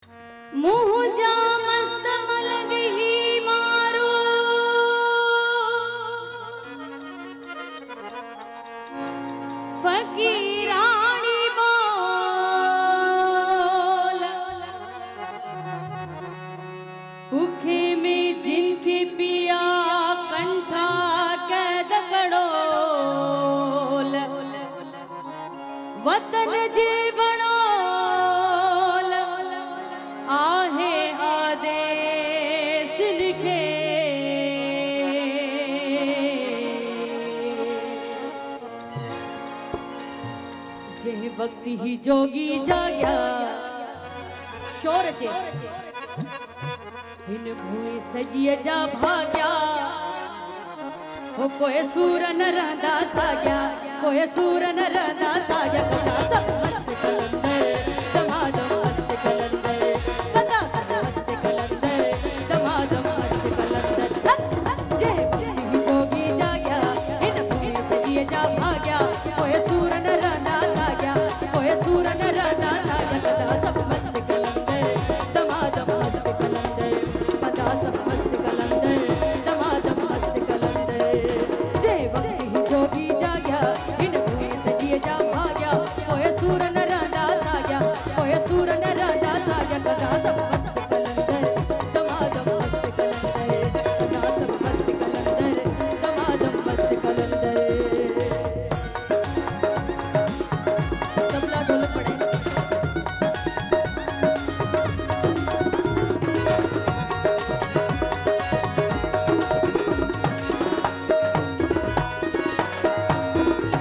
मुँह जा मस्त मलग ही मारो फकीरानी बोल भूखे में जिनके पिया कंठा कैद कड़ोल वतन जीवनो आहे आदेश लिखे जे वक्त ही जोगी जाग्या शोर जे हिन भूए सजिए जा भाग्या हो कोई सूर न रहंदा साग्या कोई सूर न रहंदा साग्या कदा सब मस्त कलंदर दमाद मस्त कलंदर कदा सब मस्त कलंदर दमाद मस्त कलंदर जे जोगी जाग्या हिन भूए सजिए जा भाग्या कोई सूर न रहंदा साग्या कोई सूर न रहंदा साग्या कदा सब मस्त कलंदर दमाद मस्त कलंदर कदा सब मस्त कलंदर दमाद मस्त कलंदर जे वक्त ही जोगी जाग्या हिन भूए सजिए जा भाग्या कोई सूर न रहंदा साग्या कोई सूर न रहंदा साग्या कदा सब मस्त कलंदर दमाद मस्त कलंदर कदा सब मस्त कलंदर दमाद मस्त कलंदर तबला ढोल पड़े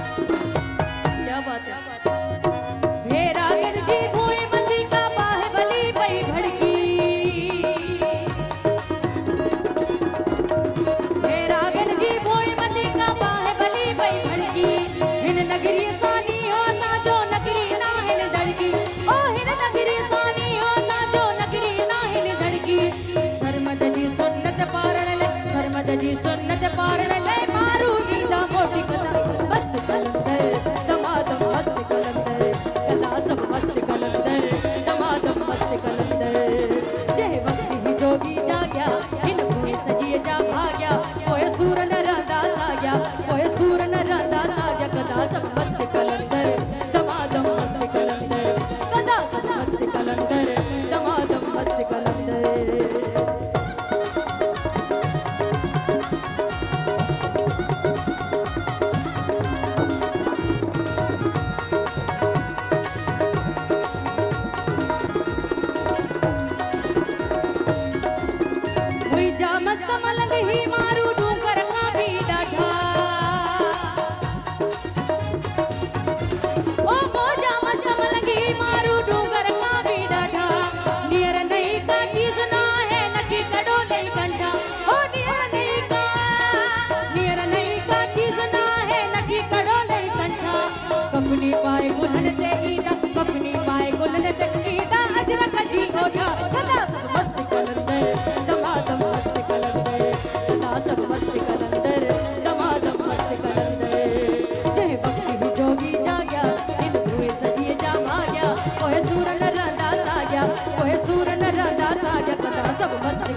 क्या बात है भेरागन जी भूए मंदी का बाहुबली पई भड़की भेरागन जी भूए मंदी का बाहुबली पई भड़की हिन नगरी सानी हो साजो नगरी ना हिन धड़की ओ हिन नगरी सानी हो साजो नगरी ना हिन धड़की सरमद जी सुन्नत पारण ले सरमद जी सुन्नत पारण ले मारू वीदा मोटी कदा मस्त कलंदर दमाद मस्त कलंदर कदा सब मस्त कलंदर दमाद मस्त कलंदर जे वक्त ही जोगी जाग्या हिन भूए सजिए जा भाग्या कोई सूर न रहंदा साग्या कोई सूर न रहंदा साग्या कदा सब मस्त कलंदर दमाद मस्त कलंदर कदा सब मस्त कलंदर दमाद मस्त कलंदर हुई जा मस्त मलंग ही मारू डूंगर का भी डाढ़ा ओ मोजा मस्त मलंग ही मारू डूंगर का भी डाढ़ा नियर नहीं का चीज ना है नकी कड़ो नहीं कंठा ओ नियर नहीं का चीज ना है नकी कड़ो नहीं कंठा कपनी पाए गुलन ते ईदा कपनी पाए गुलन ते ईदा अजरक जी ओठा कदा सब मस्त कलंदर दमाद मस्त कलंदर कदा सब मस्त कलंदर दमाद मस्त कलंदर जे वक्त ही जोगी जाग्या हिन भूए सजिए जा भाग्या कोई सूर न रहंदा साग्या कोई सूर न रहंदा साग्या कदा सब मस्त